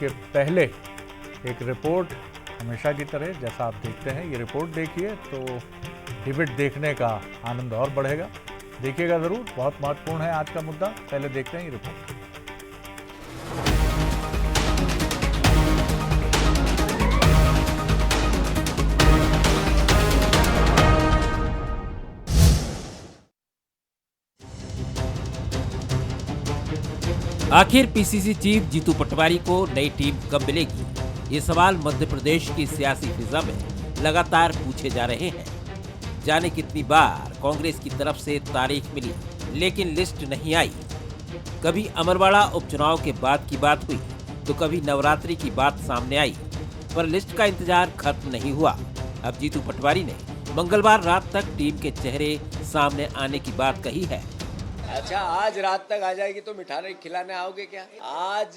के पहले एक रिपोर्ट हमेशा की तरह जैसा आप देखते हैं, ये रिपोर्ट देखिए तो डिबेट देखने का आनंद और बढ़ेगा। देखिएगा ज़रूर, बहुत महत्वपूर्ण है आज का मुद्दा। पहले देखते हैं ये रिपोर्ट। आखिर पीसीसी चीफ जीतू पटवारी को नई टीम कब मिलेगी? ये सवाल मध्य प्रदेश की सियासी फिजा में लगातार पूछे जा रहे हैं। जाने कितनी बार कांग्रेस की तरफ से तारीख मिली लेकिन लिस्ट नहीं आई। कभी अमरवाड़ा उपचुनाव के बाद की बात हुई तो कभी नवरात्रि की बात सामने आई, पर लिस्ट का इंतजार खत्म नहीं हुआ। अब जीतू पटवारी ने मंगलवार रात तक टीम के चेहरे सामने आने की बात कही है। अच्छा, आज रात तक आ जाएगी तो मिठाई खिलाने आओगे क्या? आज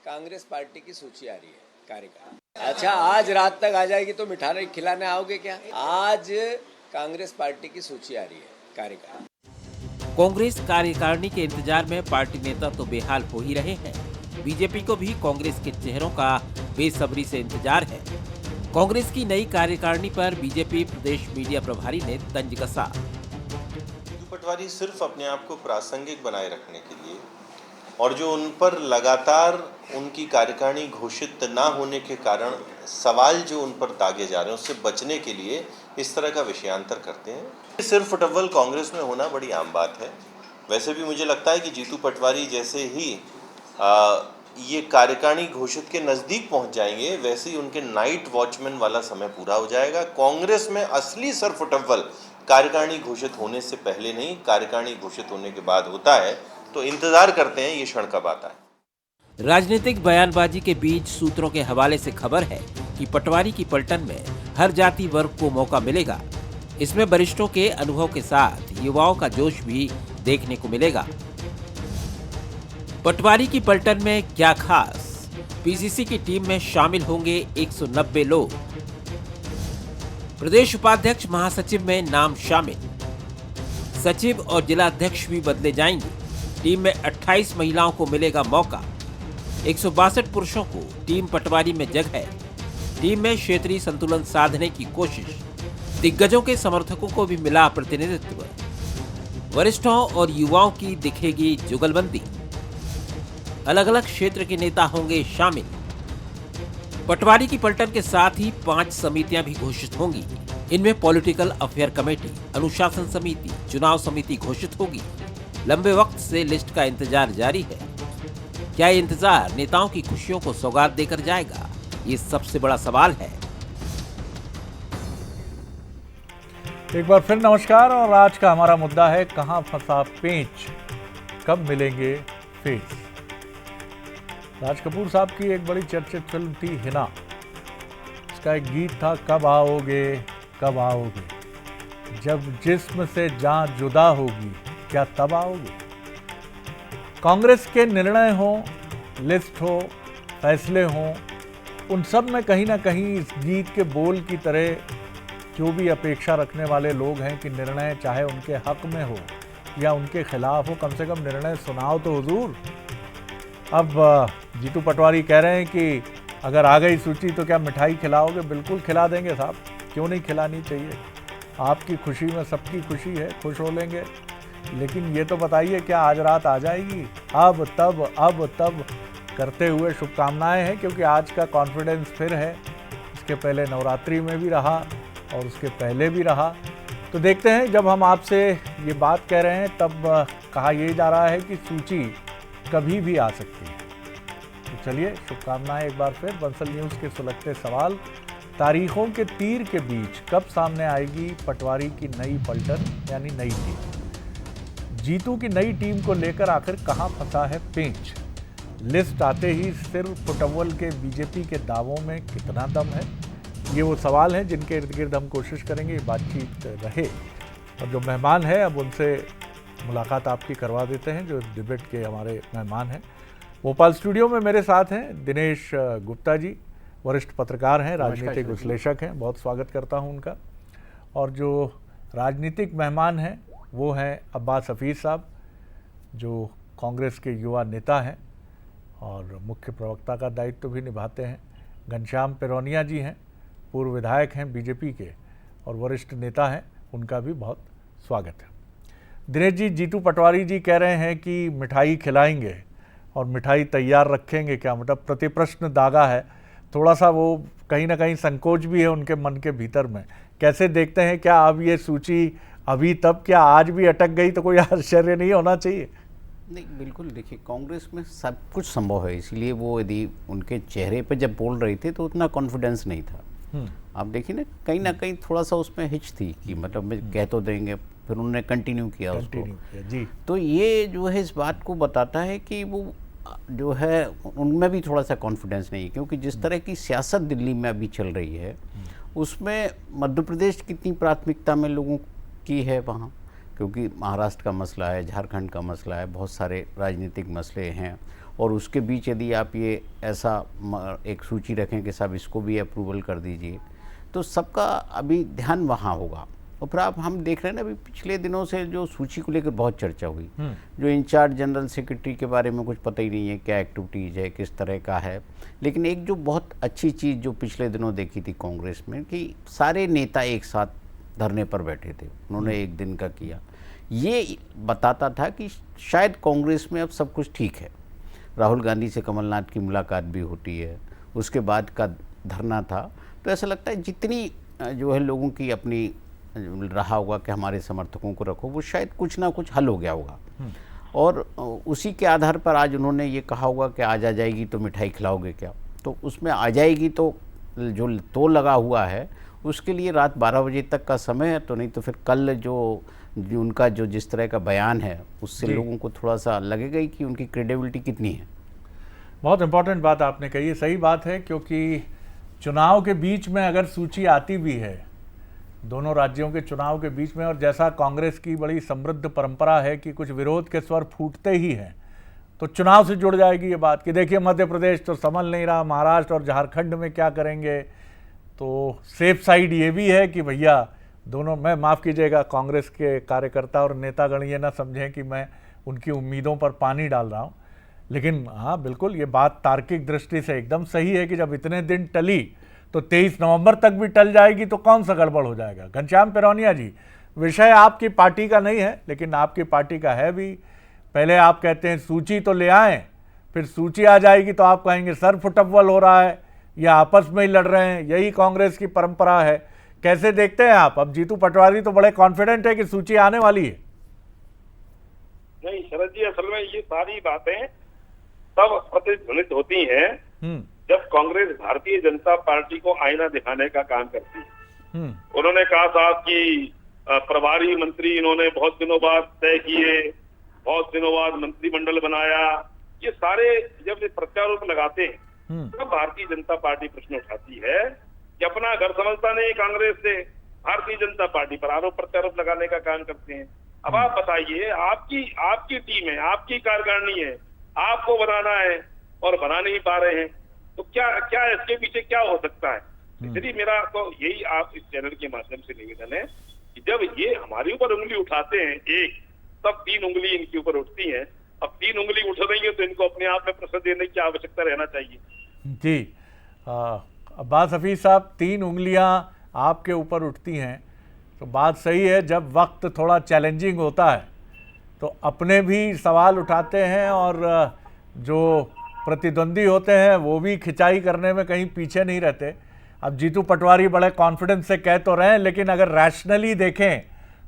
कांग्रेस पार्टी की सूची आ रही है कार्यकारिणी। अच्छा, आज रात तक आ जाएगी तो मिठाई खिलाने आओगे क्या? आज कांग्रेस पार्टी की सूची आ रही है कार्यकारिणी। कांग्रेस कार्यकारिणी के इंतजार में पार्टी नेता तो बेहाल हो ही रहे हैं। बीजेपी को भी कांग्रेस के चेहरों का बेसब्री से इंतजार है। कांग्रेस की नई कार्यकारिणी पर बीजेपी प्रदेश मीडिया प्रभारी ने तंज कसा। पटवारी सिर्फ अपने आप को प्रासंगिक बनाए रखने के लिए और जो उन पर लगातार उनकी कार्यकारिणी घोषित ना होने के कारण सवाल जो उन पर दागे जा रहे हैं उससे बचने के लिए इस तरह का विषयांतर करते हैं। सिर्फ फुटबॉल कांग्रेस में होना बड़ी आम बात है। वैसे भी मुझे लगता है कि जीतू पटवारी जैसे ही ये कार्यकारिणी घोषित के नज़दीक पहुंच जाएंगे वैसे ही उनके नाइट वॉचमैन वाला समय पूरा हो जाएगा। कांग्रेस में असली सर फुटबॉल कार्यकारिणी घोषित होने से पहले नहीं, कार्यकारिणी घोषित होने के बाद होता है। तो इंतजार करते हैं ये क्षण कब आता है। राजनीतिक बयानबाजी के बीच सूत्रों के हवाले से खबर है कि पटवारी की पलटन में हर जाति वर्ग को मौका मिलेगा। इसमें वरिष्ठों के अनुभव के साथ युवाओं का जोश भी देखने को मिलेगा। पटवारी की पलटन में क्या खास? पीसीसी की टीम में शामिल होंगे 190 लोग। प्रदेश उपाध्यक्ष महासचिव में नाम शामिल। सचिव और जिलाध्यक्ष भी बदले जाएंगे। टीम में 28 महिलाओं को मिलेगा मौका। 162 पुरुषों को टीम पटवारी में जगह। टीम में क्षेत्रीय संतुलन साधने की कोशिश। दिग्गजों के समर्थकों को भी मिला प्रतिनिधित्व। वरिष्ठों और युवाओं की दिखेगी जुगलबंदी। अलग अलग क्षेत्र के नेता होंगे शामिल। पटवारी की पलटन के साथ ही 5 समितियां भी घोषित होंगी। इनमें पॉलिटिकल अफेयर कमेटी, अनुशासन समिति, चुनाव समिति घोषित होगी। लंबे वक्त से लिस्ट का इंतजार जारी है। क्या ये इंतजार नेताओं की खुशियों को सौगात देकर जाएगा? ये सबसे बड़ा सवाल है। एक बार फिर नमस्कार, और आज का हमारा मुद्दा है कहां फंसा पेंच, कब मिलेंगे फेस। राज कपूर साहब की एक बड़ी चर्चित फिल्म थी हिना। इसका एक गीत था, कब आओगे कब आओगे, जब जिस्म से जान जुदा होगी क्या तब आओगे। कांग्रेस के निर्णय हो, लिस्ट हो, फैसले हों, उन सब में कहीं ना कहीं इस गीत के बोल की तरह जो भी अपेक्षा रखने वाले लोग हैं कि निर्णय चाहे उनके हक में हो या उनके खिलाफ हो, कम से कम निर्णय सुनाओ तो हुजूर। अब जीतू पटवारी कह रहे हैं कि अगर आ गई सूची तो क्या मिठाई खिलाओगे? बिल्कुल खिला देंगे साहब, क्यों नहीं खिलानी चाहिए। आपकी खुशी में सबकी खुशी है, खुश हो लेंगे। लेकिन ये तो बताइए क्या आज रात आ जाएगी? अब तब करते हुए शुभकामनाएं हैं, क्योंकि आज का कॉन्फिडेंस फिर है। इसके पहले नवरात्रि में भी रहा और उसके पहले भी रहा। तो देखते हैं, जब हम आपसे ये बात कह रहे हैं तब कहा यह जा रहा है कि सूची कभी भी आ सकती है। तो चलिए, शुभकामनाएं एक बार फिर। बंसल न्यूज़ के सुलगते सवाल, तारीखों के तीर के बीच कब सामने आएगी पटवारी की नई पलटन यानी नई टीम। जीतू की नई टीम को लेकर आखिर कहां फंसा है पेंच। लिस्ट आते ही सिर्फ फुटबॉल के बीजेपी के दावों में कितना दम है, ये वो सवाल हैं जिनके इर्द गिर्द हम कोशिश करेंगे बातचीत रहे। और जो मेहमान है अब उनसे मुलाकात आपकी करवा देते हैं, जो डिबेट के हमारे मेहमान हैं। भोपाल स्टूडियो में मेरे साथ हैं दिनेश गुप्ता जी, वरिष्ठ पत्रकार हैं, राजनीतिक विश्लेषक हैं, बहुत स्वागत करता हूं उनका। और जो राजनीतिक मेहमान हैं वो हैं अब्बास हफीज़ साहब, जो कांग्रेस के युवा नेता हैं और मुख्य प्रवक्ता का दायित्व भी निभाते हैं। घनश्याम पेरोनिया जी हैं, पूर्व विधायक हैं बीजेपी के और वरिष्ठ नेता हैं, उनका भी बहुत स्वागत है। दिनेश जी, जीतू पटवारी जी कह रहे हैं कि मिठाई खिलाएंगे और मिठाई तैयार रखेंगे, क्या मतलब प्रतिप्रश्न दागा है, थोड़ा सा वो कहीं ना कहीं संकोच भी है उनके मन के भीतर में। कैसे देखते हैं, क्या अब ये सूची अभी तब क्या आज भी अटक गई तो कोई आश्चर्य नहीं होना चाहिए? नहीं, बिल्कुल। देखिए, कांग्रेस में सब कुछ संभव है, इसलिए वो यदि उनके चेहरे पे जब बोल रहे थे तो उतना कॉन्फिडेंस नहीं था। आप देखिए ना कहीं थोड़ा सा उसमें हिच थी कि मतलब मैं कह तो देंगे, फिर उन्होंने कंटिन्यू किया उसको। जी। तो ये जो है इस बात को बताता है कि वो जो है उनमें भी थोड़ा सा कॉन्फिडेंस नहीं है, क्योंकि जिस तरह की सियासत दिल्ली में अभी चल रही है उसमें मध्य प्रदेश कितनी प्राथमिकता में लोगों की है वहाँ, क्योंकि महाराष्ट्र का मसला है, झारखंड का मसला है, बहुत सारे राजनीतिक मसले हैं, और उसके बीच यदि आप ये ऐसा एक सूची रखें कि साहब इसको भी अप्रूवल कर दीजिए, तो सबका अभी ध्यान वहाँ होगा। और फिर आप हम देख रहे हैं ना, अभी पिछले दिनों से जो सूची को लेकर बहुत चर्चा हुई, जो इंचार्ज जनरल सेक्रेटरी के बारे में कुछ पता ही नहीं है क्या एक्टिविटीज़ है, किस तरह का है। लेकिन एक जो बहुत अच्छी चीज़ जो पिछले दिनों देखी थी कांग्रेस में, कि सारे नेता एक साथ धरने पर बैठे थे, उन्होंने एक दिन का किया, ये बताता था कि शायद कांग्रेस में अब सब कुछ ठीक है। राहुल गांधी से कमलनाथ की मुलाकात भी होती है, उसके बाद का धरना था, तो ऐसा लगता है जितनी जो है लोगों की अपनी रहा होगा कि हमारे समर्थकों को रखो, वो शायद कुछ ना कुछ हल हो गया होगा। और उसी के आधार पर आज उन्होंने ये कहा होगा कि आज आ जाएगी तो मिठाई खिलाओगे क्या, तो उसमें आ जाएगी तो जो लगा हुआ है उसके लिए रात 12 बजे तक का समय है, तो नहीं तो फिर कल जो उनका जो जिस तरह का बयान है उससे लोगों को थोड़ा सा लगेगा ही कि उनकी क्रेडिबिलिटी कितनी है। बहुत इंपॉर्टेंट बात आपने कही है, सही बात है, क्योंकि चुनाव के बीच में अगर सूची आती भी है, दोनों राज्यों के चुनाव के बीच में, और जैसा कांग्रेस की बड़ी समृद्ध परंपरा है कि कुछ विरोध के स्वर फूटते ही हैं, तो चुनाव से जुड़ जाएगी ये बात कि देखिए मध्य प्रदेश तो संभल नहीं रहा, महाराष्ट्र और झारखंड में क्या करेंगे। तो सेफ साइड ये भी है कि भैया दोनों, मैं माफ़ कीजिएगा कांग्रेस के कार्यकर्ता और नेतागण ये ना समझें कि मैं उनकी उम्मीदों पर पानी डाल रहा हूँ, लेकिन हाँ बिल्कुल ये बात तार्किक दृष्टि से एकदम सही है कि जब इतने दिन टली तो 23 नवंबर तक भी टल जाएगी तो कौन सा गड़बड़ हो जाएगा। घनश्याम पेरोनिया जी, विषय आपकी पार्टी का नहीं है, लेकिन आपकी पार्टी का है भी। पहले आप कहते हैं सूची तो ले आएँ, फिर सूची आ जाएगी तो आप कहेंगे सर फुटअव्वल हो रहा है या आपस में ही लड़ रहे हैं, यही कांग्रेस की परंपरा है। कैसे देखते हैं आप? अब जीतू पटवारी तो बड़े कॉन्फिडेंट है कि सूची आने वाली है। नहीं शरद जी, असल में ये सारी बातें तब प्रतिध्वनित होती हैं जब कांग्रेस भारतीय जनता पार्टी को आईना दिखाने का काम करती है। उन्होंने कहा साहब कि प्रभारी मंत्री इन्होंने बहुत दिनों बाद तय किए, बहुत दिनों बाद मंत्रिमंडल बनाया, ये सारे जब ये प्रत्यारोप लगाते हैं तब भारतीय जनता पार्टी प्रश्न उठाती है कि अपना घर समझता नहीं कांग्रेस से, भारतीय जनता पार्टी पर आरोप प्रत्यारोप लगाने का काम करते हैं। अब आप बताइए, आपकी टीम है, आपकी कार्यकारिणी है, आपको बनाना है और बना नहीं पा रहे हैं, तो क्या इसके पीछे क्या हो सकता है? इसलिए मेरा तो यही आप इस चैनल के माध्यम से निवेदन है कि जब ये हमारे ऊपर उंगली उठाते हैं एक, तब 3 उंगली इनके ऊपर उठती है। अब 3 उंगली उठ रही है तो इनको अपने आप में प्रश्न देने की आवश्यकता रहना चाहिए। जी अब्बास हफीज साहब, 3 उंगलियां आपके ऊपर उठती हैं तो बात सही है, जब वक्त थोड़ा चैलेंजिंग होता है तो अपने भी सवाल उठाते हैं और जो प्रतिद्वंदी होते हैं वो भी खिंचाई करने में कहीं पीछे नहीं रहते। अब जीतू पटवारी बड़े कॉन्फिडेंस से कह तो रहे हैं, लेकिन अगर रैशनली देखें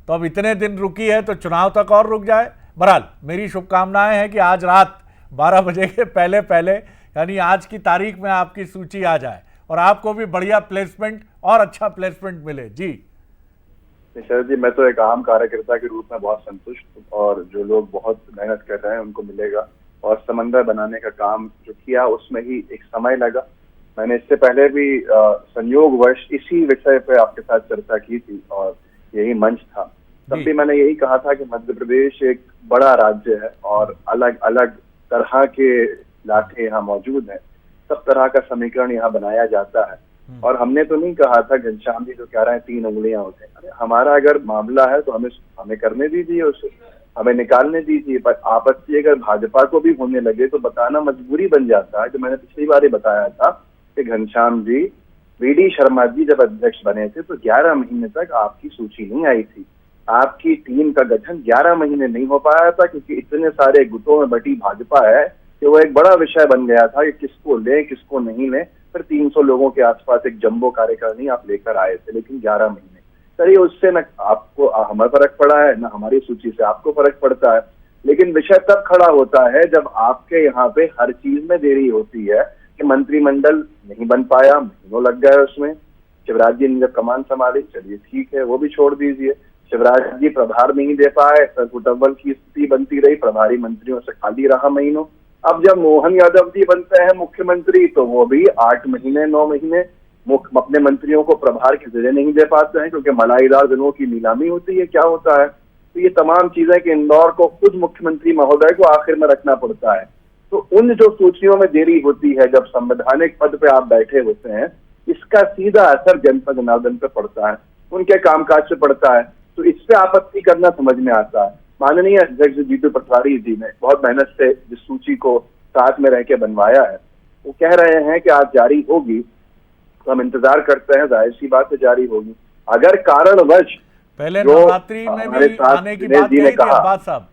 तो अब इतने दिन रुकी है तो चुनाव तक और रुक जाए। बहरहाल मेरी शुभकामनाएं हैं कि आज रात 12 बजे के पहले पहले, यानी आज की तारीख में आपकी सूची आ जाए और आपको भी बढ़िया प्लेसमेंट और अच्छा प्लेसमेंट मिले। जी शरद जी, मैं तो एक आम कार्यकर्ता के रूप में बहुत संतुष्ट हूँ, और जो लोग बहुत मेहनत कर रहे हैं उनको मिलेगा। और समंदर बनाने का काम जो किया उसमें ही एक समय लगा। मैंने इससे पहले भी संयोगवश इसी विषय पे आपके साथ चर्चा की थी और यही मंच था। तब भी मैंने यही कहा था कि मध्य प्रदेश एक बड़ा राज्य है और अलग अलग तरह के इलाके यहाँ मौजूद हैं, सब तरह का समीकरण यहाँ बनाया जाता है। और हमने तो नहीं कहा था, घनश्याम जी जो कह रहे हैं 3 उंगलियां होते हैं, अरे हमारा अगर मामला है तो हमें करने दीजिए उसे। हमें निकालने दीजिए। पर आपत्ति अगर भाजपा को भी होने लगे तो बताना मजबूरी बन जाता है। जो मैंने पिछली बार ही बताया था कि घनश्याम जी, वीडी शर्मा जी जब अध्यक्ष बने थे तो 11 महीने तक आपकी सूची नहीं आई थी। आपकी टीम का गठन 11 महीने नहीं हो पाया था क्योंकि इतने सारे गुटों में बटी भाजपा है कि वो एक बड़ा विषय बन गया था कि किसको लें किसको नहीं लें। फिर 300 लोगों के आसपास एक जंबो कार्यकारिणी आप लेकर आए थे, लेकिन 11 महीने करिए, उससे न आपको हमें फर्क पड़ा है न हमारी सूची से आपको फर्क पड़ता है। लेकिन विषय तब खड़ा होता है जब आपके यहाँ पे हर चीज में देरी होती है कि मंत्रिमंडल नहीं बन पाया, महीनों लग गए उसमें। शिवराज जी ने जब कमान संभाली, चलिए ठीक है वो भी छोड़ दीजिए। शिवराज जी प्रभार नहीं दे पाए, सरकुटव्वल की स्थिति बनती रही, प्रभारी मंत्रियों से खाली रहा महीनों। अब जब मोहन यादव जी बनते हैं मुख्यमंत्री तो वो भी 8 महीने 9 महीने अपने मंत्रियों को प्रभार के जिले नहीं दे पाते हैं क्योंकि मलाईदार दिनों की नीलामी होती है। क्या होता है? तो ये तमाम चीजें कि इंदौर को खुद मुख्यमंत्री महोदय को आखिर में रखना पड़ता है। तो उन जो सूचियों में देरी होती है जब संवैधानिक पद पे आप बैठे होते हैं, इसका सीधा असर जनता जनार्दन पे पड़ता है, उनके कामकाज से पड़ता है। तो इस पे आपत्ति करना समझ में आता है। माननीय अध्यक्ष जीतू पटवारी जी ने बहुत मेहनत से जिस सूची को साथ में रह के बनवाया है, वो कह रहे हैं कि आज जारी होगी, तो हम इंतजार करते हैं, जाहिर सी बात है जारी होगी। अगर कारणवश पहले नवरात्रि में भी आने की बात कही थी अब्बास साहब,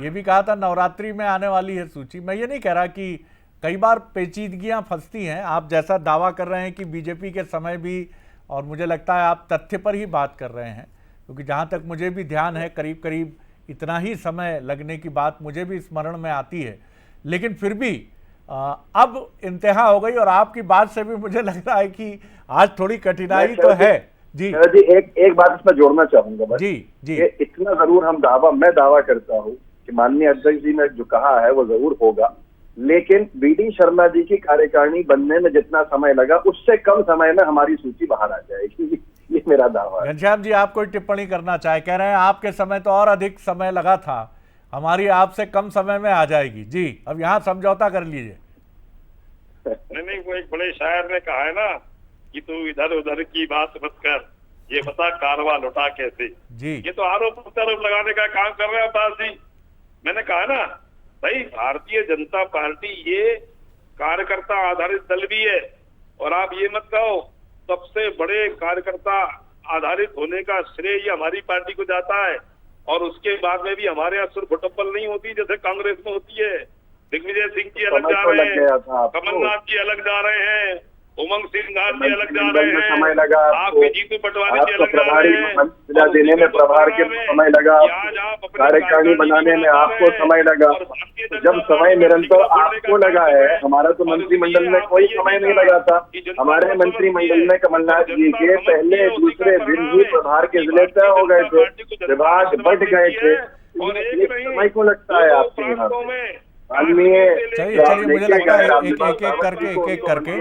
ये भी कहा था नवरात्रि में आने वाली है सूची। मैं ये नहीं कह रहा कि कई बार पेचीदगियां फंसती हैं, आप जैसा दावा कर रहे हैं कि बीजेपी के समय भी, और मुझे लगता है आप तथ्य पर ही बात कर रहे हैं, क्योंकि जहां तक मुझे भी ध्यान है करीब करीब इतना ही समय लगने की बात मुझे भी स्मरण में आती है। लेकिन फिर भी अब इंतहा हो गई, और आपकी बात से भी मुझे लग रहा है कि आज थोड़ी कठिनाई तो है। जी एक बात इसमें जोड़ना चाहूंगा बस। जी जी, इतना जरूर मैं दावा करता हूँ कि माननीय अध्यक्ष जी ने जो कहा है वो जरूर होगा, लेकिन वीडी शर्मा जी की कार्यकारिणी बनने में जितना समय लगा उससे कम समय में हमारी सूची बाहर आ जाएगी, ये मेरा दावा है। घनश्याम जी आप कोई टिप्पणी करना चाहे? कह रहे हैं आपके समय तो और अधिक समय लगा था, हमारी आपसे कम समय में आ जाएगी। जी, अब यहाँ समझौता कर लीजिए। नहीं, वो एक बड़े शायर ने कहा है ना कि तू इधर उधर की बात मत कर, ये बता कारवा लौटा कैसे। जी, ये तो आरोप प्रत्यारोप लगाने का काम कर रहे हैं अब्बास जी। मैंने कहा ना भाई, भारतीय जनता पार्टी ये कार्यकर्ता आधारित दल भी है, और आप ये मत कहो सबसे बड़े कार्यकर्ता आधारित होने का श्रेय हमारी पार्टी को जाता है, और उसके बाद में भी हमारे यहाँ सुर फुटबल नहीं होती जैसे कांग्रेस में होती है। दिग्विजय सिंह जी अलग जा रहे हैं, कमलनाथ जी अलग जा रहे हैं, उमंग सिंह नाथ जी अलग जा रहे हैं, समय लगा आपके जीतू पटवारी जी अलग जा रहे हैं, जिला देने में प्रभार के समय लगा, कार्यकारिणी बनाने में आपको समय लगा। जब समय निरंतर आपको लगा है, हमारा तो मंत्रिमंडल में कोई समय नहीं लगा था। हमारे मंत्रिमंडल में कमलनाथ जी के पहले दूसरे दिन ही प्रभार के जिले तय हो गए थे, विभाग बढ़ गए थे। समय को लगता है आपके यहाँ चलिए मुझे लगता है एक एक करके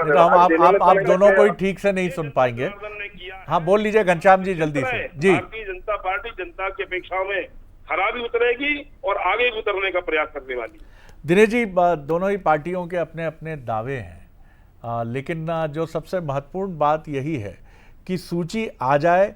तो आप दोनों को ही ठीक से नहीं सुन पाएंगे। हाँ बोल लीजिए घनश्याम जी जल्दी से। जी, भारतीय जनता पार्टी जनता की अपेक्षाओं में खराबी उतरेगी और आगे उतरने का प्रयास करने वाली। दिनेश जी, दोनों ही पार्टियों के अपने अपने दावे हैं, लेकिन जो सबसे महत्वपूर्ण बात यही है कि सूची आ जाए,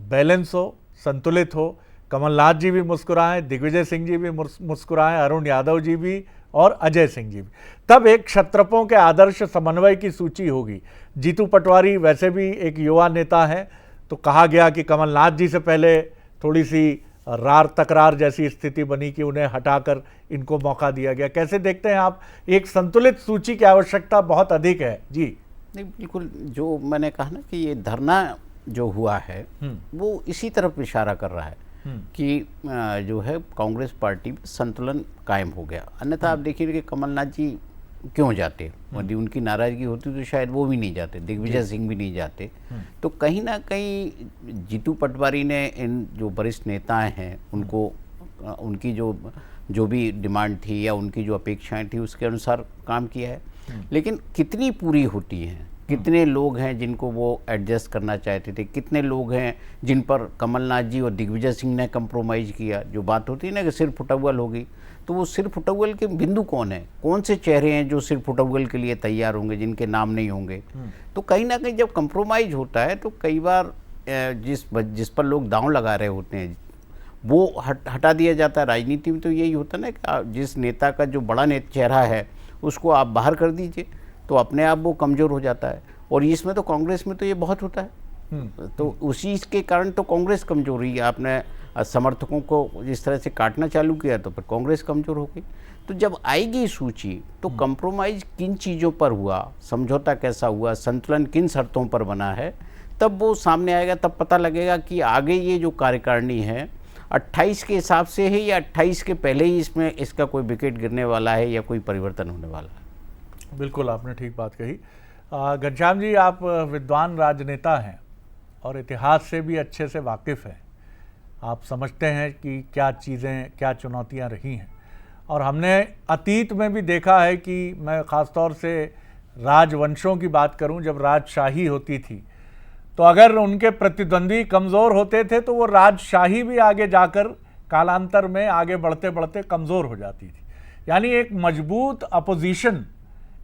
बैलेंस हो, संतुलित हो। कमलनाथ जी भी मुस्कुराएं, दिग्विजय सिंह जी भी मुस्कुराएं, अरुण यादव जी भी और अजय सिंह जी भी, तब एक क्षत्रपों के आदर्श समन्वय की सूची होगी। जीतू पटवारी वैसे भी एक युवा नेता हैं, तो कहा गया कि कमलनाथ जी से पहले थोड़ी सी रार तकरार जैसी स्थिति बनी कि उन्हें हटाकर इनको मौका दिया गया। कैसे देखते हैं आप? एक संतुलित सूची की आवश्यकता बहुत अधिक है। जी नहीं, बिल्कुल जो मैंने कहा ना कि ये धरना जो हुआ है वो इसी तरफ इशारा कर रहा है कि जो है कांग्रेस पार्टी में संतुलन कायम हो गया। अन्यथा आप देखिए कि कमलनाथ जी क्यों जाते, यदि उनकी नाराजगी होती तो शायद वो भी नहीं जाते, दिग्विजय सिंह भी नहीं जाते। तो कहीं ना कहीं जीतू पटवारी ने इन जो वरिष्ठ नेताएं हैं उनको उनकी जो भी डिमांड थी या उनकी जो अपेक्षाएं थी उसके अनुसार काम किया है। लेकिन कितनी पूरी होती हैं, कितने लोग हैं जिनको वो एडजस्ट करना चाहते थे, कितने लोग हैं जिन पर कमलनाथ जी और दिग्विजय सिंह ने कंप्रोमाइज़ किया। जो बात होती है ना कि सिर फुटअव्वल होगी, तो वो सिर फुटअव्वल के बिंदु कौन है, कौन से चेहरे हैं जो सिर फुटअव्वल के लिए तैयार होंगे, जिनके नाम नहीं होंगे। तो कहीं ना कहीं जब कंप्रोमाइज़ होता है तो कई बार जिस पर लोग दांव लगा रहे होते हैं वो हटा दिया जाता है। राजनीति में तो यही होता है ना कि जिस नेता का जो बड़ा चेहरा है उसको आप बाहर कर दीजिए तो अपने आप वो कमज़ोर हो जाता है। और इसमें तो कांग्रेस में तो ये बहुत होता है। तो उसी के कारण तो कांग्रेस कमज़ोर हुई। आपने समर्थकों को जिस तरह से काटना चालू किया तो फिर कांग्रेस कमज़ोर हो गई। तो जब आएगी सूची तो कंप्रोमाइज़ किन चीज़ों पर हुआ, समझौता कैसा हुआ, संतुलन किन शर्तों पर बना है, तब वो सामने आएगा। तब पता लगेगा कि आगे ये जो कार्यकारिणी है 28 के हिसाब से है या 28 के पहले ही इसमें इसका कोई विकेट गिरने वाला है या कोई परिवर्तन होने वाला है। बिल्कुल, आपने ठीक बात कही। घनश्याम जी, आप विद्वान राजनेता हैं और इतिहास से भी अच्छे से वाकिफ़ हैं। आप समझते हैं कि क्या चीज़ें, क्या चुनौतियां रही हैं। और हमने अतीत में भी देखा है कि मैं ख़ास तौर से राजवंशों की बात करूं, जब राजशाही होती थी तो अगर उनके प्रतिद्वंदी कमज़ोर होते थे तो वो राजशाही भी आगे जाकर कालांतर में आगे बढ़ते बढ़ते कमज़ोर हो जाती थी। यानी एक मजबूत अपोजिशन,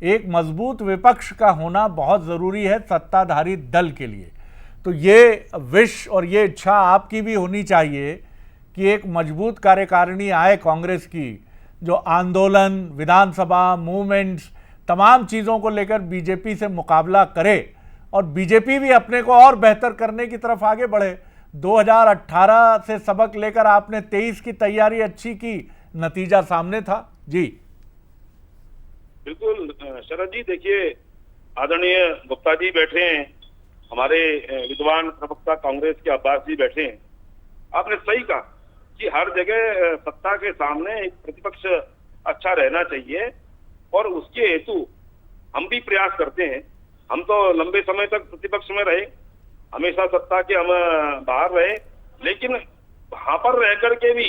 एक मजबूत विपक्ष का होना बहुत ज़रूरी है सत्ताधारी दल के लिए। तो ये विश और ये इच्छा आपकी भी होनी चाहिए कि एक मजबूत कार्यकारिणी आए कांग्रेस की, जो आंदोलन, विधानसभा, मूवमेंट्स, तमाम चीज़ों को लेकर बीजेपी से मुकाबला करे और बीजेपी भी अपने को और बेहतर करने की तरफ आगे बढ़े। 2018 से सबक लेकर आपने 23 की तैयारी अच्छी की, नतीजा सामने था। जी बिल्कुल शरद जी, देखिए आदरणीय गुप्ता जी बैठे हैं, हमारे विद्वान प्रवक्ता कांग्रेस के अब्बास जी बैठे हैं। आपने सही कहा कि हर जगह सत्ता के सामने एक प्रतिपक्ष अच्छा रहना चाहिए और उसके हेतु हम भी प्रयास करते हैं। हम तो लंबे समय तक प्रतिपक्ष में रहे, हमेशा सत्ता के हम बाहर रहे, लेकिन वहां पर रह करके भी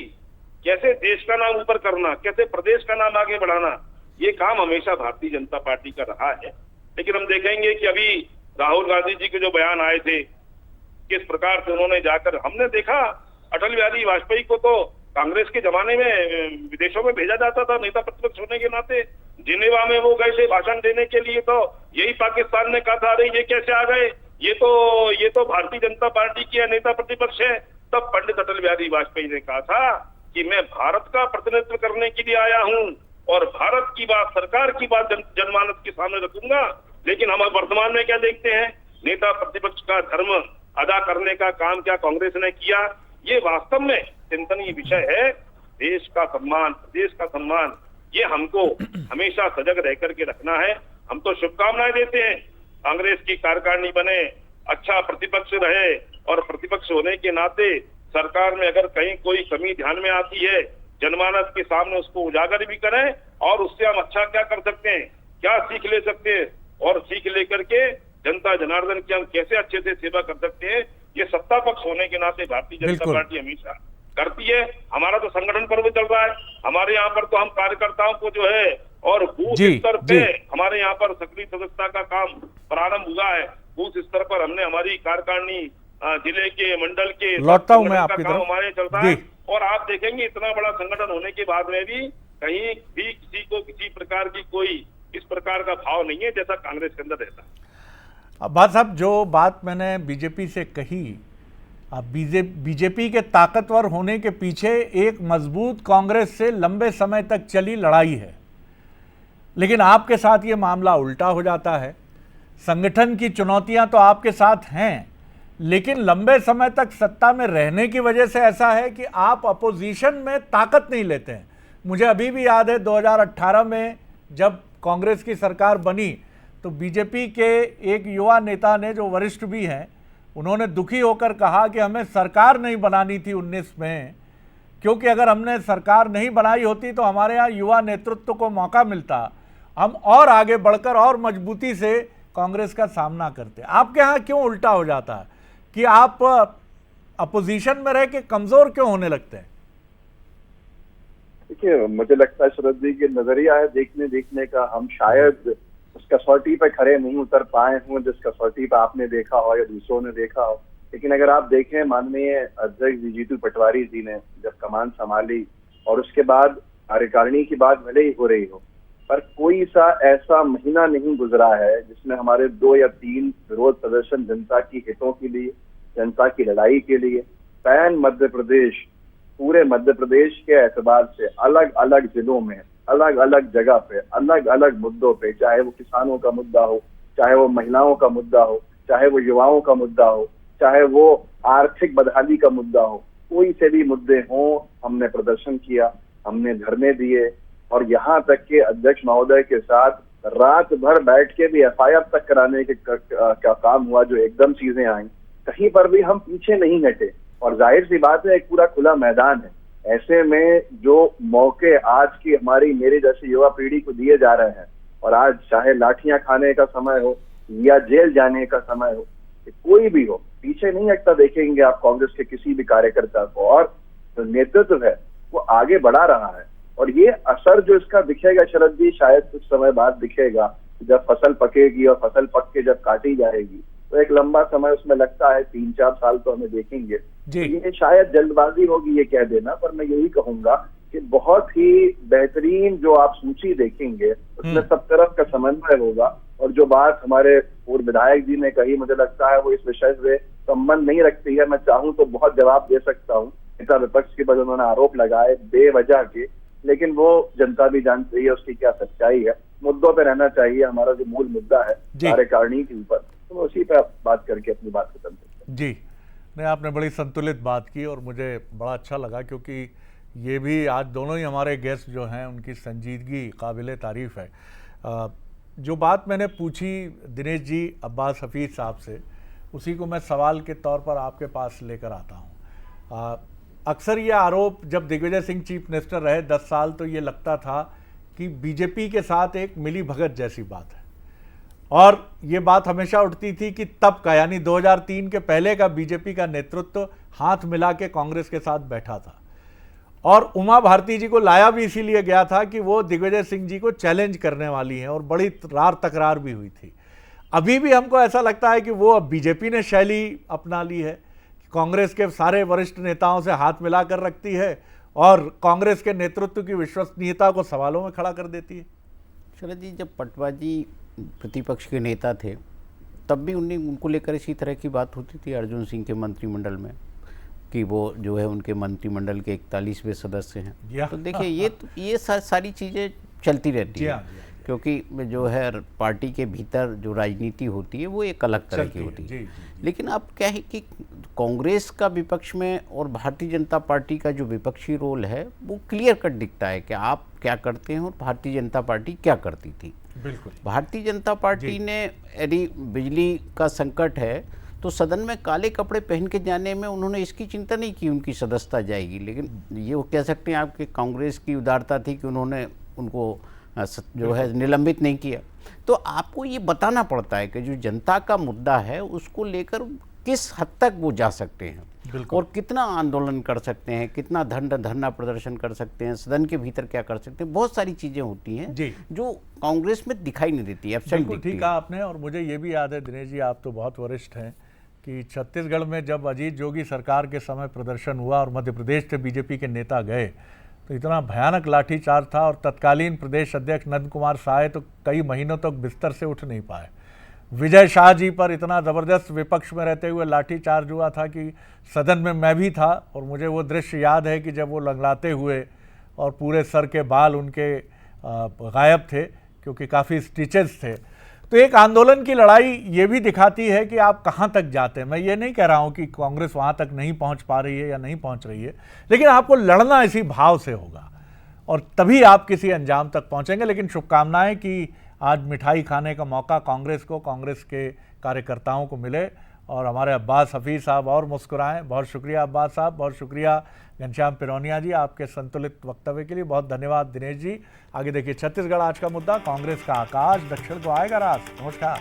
कैसे देश का नाम ऊपर करना, कैसे प्रदेश का नाम आगे बढ़ाना, ये काम हमेशा भारतीय जनता पार्टी का रहा है। लेकिन हम देखेंगे कि अभी राहुल गांधी जी के जो बयान आए थे, किस प्रकार से उन्होंने जाकर, हमने देखा अटल बिहारी वाजपेयी को तो कांग्रेस के जमाने में विदेशों में भेजा जाता था नेता प्रतिपक्ष होने के नाते। जिनेवा में वो गए थे भाषण देने के लिए, तो यही पाकिस्तान ने कहा था अरे ये कैसे आ गए, ये तो भारतीय जनता पार्टी की नेता प्रतिपक्ष है। तब पंडित अटल बिहारी वाजपेयी ने कहा था कि मैं भारत का प्रतिनिधित्व करने के लिए आया हूँ और भारत की बात, सरकार की बात जनमानस के सामने रखूंगा। लेकिन हम वर्तमान में क्या देखते हैं, नेता प्रतिपक्ष का धर्म अदा करने का काम क्या कांग्रेस ने किया, ये वास्तव में चिंतनीय विषय है। देश का सम्मान, प्रदेश का सम्मान, ये हमको हमेशा सजग रह करके रखना है। हम तो शुभकामनाएं देते हैं कांग्रेस की कार्यकारिणी बने, अच्छा प्रतिपक्ष रहे और प्रतिपक्ष होने के नाते सरकार में अगर कहीं कोई कमी ध्यान में आती है, जनमानस के सामने उसको उजागर भी करें और उससे हम अच्छा क्या कर सकते हैं, क्या सीख ले सकते हैं और सीख लेकर के जनता जनार्दन की हम कैसे अच्छे से सेवा कर सकते हैं, ये सत्ता पक्ष होने के नाते भारतीय जनता पार्टी हमेशा करती है। हमारा तो संगठन पर्व चल रहा है, हमारे यहाँ पर तो हम कार्यकर्ताओं को जो है और बूथ स्तर पे हमारे यहाँ पर सक्रिय सदस्यता का काम प्रारंभ हुआ है। बूथ स्तर पर हमने हमारी कार्यकारिणी जिले के, मंडल के, लौटता हूं मैं आपकी तरफ, हमारे चलता है। और आप देखेंगे इतना बड़ा संगठन होने के बाद में भी कहीं भी किसी को किसी प्रकार की कोई इस प्रकार का भाव नहीं है जैसा कांग्रेस के अंदर रहता है। अब्बास साहब, जो बात मैंने बीजेपी से कही, बीजेपी के ताकतवर होने के पीछे एक मजबूत कांग्रेस से लंबे समय तक चली लड़ाई है, लेकिन आपके साथ ये मामला उल्टा हो जाता है। संगठन की चुनौतियां तो आपके साथ हैं, लेकिन लंबे समय तक सत्ता में रहने की वजह से ऐसा है कि आप अपोजिशन में ताकत नहीं लेते हैं। मुझे अभी भी याद है 2018 में जब कांग्रेस की सरकार बनी तो बीजेपी के एक युवा नेता ने, जो वरिष्ठ भी हैं, उन्होंने दुखी होकर कहा कि हमें सरकार नहीं बनानी थी 19 में, क्योंकि अगर हमने सरकार नहीं बनाई होती तो हमारे यहाँ युवा नेतृत्व को मौका मिलता, हम और आगे बढ़कर और मजबूती से कांग्रेस का सामना करते। आपके यहाँ क्यों उल्टा हो जाता है कि आप अपोजिशन में रह के कमजोर क्यों होने लगते हैं? देखिए, मुझे लगता है शरद जी के नजरिया है देखने का, हम शायद उस कसौटी पे खड़े नहीं उतर पाए हों जिस कसौटी पे आपने देखा हो या दूसरों ने देखा हो। लेकिन अगर आप देखें, माननीय अध्यक्ष जीतू पटवारी जी ने जब कमान संभाली और उसके बाद कार्यकारिणी की बात भले ही हो रही हो, पर कोई सा ऐसा महीना नहीं गुजरा है जिसमें हमारे 2 या 3 विरोध प्रदर्शन जनता की हितों के लिए, जनता की लड़ाई के लिए, पैन मध्य प्रदेश पूरे मध्य प्रदेश के एतबार से अलग अलग जिलों में, अलग अलग जगह पे, अलग अलग मुद्दों पे, चाहे वो किसानों का मुद्दा हो, चाहे वो महिलाओं का मुद्दा हो, चाहे वो युवाओं का मुद्दा हो, चाहे वो आर्थिक बदहाली का मुद्दा हो, कोई से भी मुद्दे हों, हमने प्रदर्शन किया, हमने धरने दिए और यहाँ तक के अध्यक्ष महोदय के साथ रात भर बैठ के भी एफआईआर तक कराने के का काम हुआ, जो एकदम चीजें आई। कहीं पर भी हम पीछे नहीं हटे और जाहिर सी बात है, एक पूरा खुला मैदान है। ऐसे में जो मौके आज की हमारी मेरी जैसी युवा पीढ़ी को दिए जा रहे हैं, और आज चाहे लाठियां खाने का समय हो या जेल जाने का समय हो, कोई भी हो, पीछे नहीं हटता देखेंगे आप कांग्रेस के किसी भी कार्यकर्ता को। और जो नेतृत्व है वो आगे बढ़ा रहा है और ये असर जो इसका दिखेगा शरद जी, शायद कुछ समय बाद दिखेगा। जब फसल पकेगी और फसल पक के जब काटी जाएगी तो एक लंबा समय उसमें लगता है, 3-4 साल तो हमें देखेंगे। ये शायद जल्दबाजी होगी ये कह देना, पर मैं यही कहूंगा कि बहुत ही बेहतरीन जो आप सूची देखेंगे उसमें सब तरफ का समन्वय होगा। और जो बात हमारे पूर्व विधायक जी ने कही, मुझे लगता है वो इस विषय से संबंध नहीं रखती है। मैं चाहूं तो बहुत जवाब दे सकता हूँ नेता विपक्ष के बाद उन्होंने आरोप लगाए बेवजह के, लेकिन वो जनता भी जानती है उसकी क्या सच्चाई है। मुद्दों पे रहना चाहिए, हमारा जो मूल मुद्दा है कार्यकारिणी के ऊपर, तो उसी पे बात करके अपनी बात खत्म करते हैं। जी नहीं, आपने बड़ी संतुलित बात की और मुझे बड़ा अच्छा लगा, क्योंकि ये भी आज दोनों ही हमारे गेस्ट जो हैं उनकी संजीदगी काबिले तारीफ़ है। जो बात मैंने पूछी दिनेश जी अब्बास हफीज़ साहब से, उसी को मैं सवाल के तौर पर आपके पास लेकर आता हूँ। अक्सर ये आरोप, जब दिग्विजय सिंह चीफ मिनिस्टर रहे 10 साल, तो ये लगता था कि बीजेपी के साथ एक मिली भगत जैसी बात है, और ये बात हमेशा उठती थी कि तब का, यानी 2003 के पहले का बीजेपी का नेतृत्व हाथ मिला के कांग्रेस के साथ बैठा था। और उमा भारती जी को लाया भी इसीलिए गया था कि वो दिग्विजय सिंह जी को चैलेंज करने वाली हैं, और बड़ी रार तकरार भी हुई थी। अभी भी हमको ऐसा लगता है कि वो अब बीजेपी ने शैली अपना ली है, कांग्रेस के सारे वरिष्ठ नेताओं से हाथ मिलाकर रखती है और कांग्रेस के नेतृत्व की विश्वसनीयता को सवालों में खड़ा कर देती है। शरद जी, जब पटवा जी प्रतिपक्ष के नेता थे तब भी उनको लेकर इसी तरह की बात होती थी अर्जुन सिंह के मंत्रिमंडल में, कि वो जो है उनके मंत्रिमंडल के 41वें सदस्य हैं। तो देखिए ये सारी चीज़ें चलती रहती है, क्योंकि जो है पार्टी के भीतर जो राजनीति होती है वो एक अलग तरह की होती है। लेकिन अब क्या है कि कांग्रेस का विपक्ष में और भारतीय जनता पार्टी का जो विपक्षी रोल है वो क्लियर कट दिखता है कि आप क्या करते हैं और भारतीय जनता पार्टी क्या करती थी। बिल्कुल, भारतीय जनता पार्टी ने, यदि बिजली का संकट है तो सदन में काले कपड़े पहन के जाने में उन्होंने इसकी चिंता नहीं की उनकी सदस्यता जाएगी। लेकिन ये कह सकते हैं आपके कांग्रेस की उदारता थी कि उन्होंने उनको जो है निलंबित नहीं किया। तो आपको ये बताना पड़ता है कि जो जनता का मुद्दा है उसको लेकर किस हद तक वो जा सकते हैं और कितना आंदोलन कर सकते हैं, कितना धरना प्रदर्शन कर सकते हैं, सदन के भीतर क्या कर सकते हैं। बहुत सारी चीज़ें होती हैं जो कांग्रेस में दिखाई नहीं देती। बिल्कुल ठीक कहा आपने। और मुझे ये भी याद है दिनेश जी, आप तो बहुत वरिष्ठ हैं, कि छत्तीसगढ़ में जब अजीत जोगी सरकार के समय प्रदर्शन हुआ और मध्य प्रदेश से बीजेपी के नेता गए तो इतना भयानक लाठीचार्ज था, और तत्कालीन प्रदेश अध्यक्ष नंद कुमार साय तो कई महीनों तक बिस्तर से उठ नहीं पाए। विजय शाह जी पर इतना ज़बरदस्त विपक्ष में रहते हुए लाठीचार्ज हुआ था कि सदन में मैं भी था, और मुझे वो दृश्य याद है कि जब वो लंगड़ाते हुए और पूरे सर के बाल उनके गायब थे, क्योंकि काफ़ी स्टिचेस थे। तो एक आंदोलन की लड़ाई ये भी दिखाती है कि आप कहाँ तक जाते हैं। मैं ये नहीं कह रहा हूँ कि कांग्रेस वहाँ तक नहीं पहुँच पा रही है या नहीं पहुँच रही है, लेकिन आपको लड़ना इसी भाव से होगा और तभी आप किसी अंजाम तक पहुँचेंगे। लेकिन शुभकामनाएं कि आज मिठाई खाने का मौका कांग्रेस को, कांग्रेस के कार्यकर्ताओं को मिले और हमारे अब्बास हफीज़ साहब और मुस्कुराएं। बहुत शुक्रिया अब्बास साहब, बहुत शुक्रिया घनश्याम पिरोनिया जी आपके संतुलित वक्तव्य के लिए। बहुत धन्यवाद दिनेश जी। आगे देखिए छत्तीसगढ़ आज का मुद्दा, कांग्रेस का आकाश, दक्षिण को आएगा रास। नमस्कार।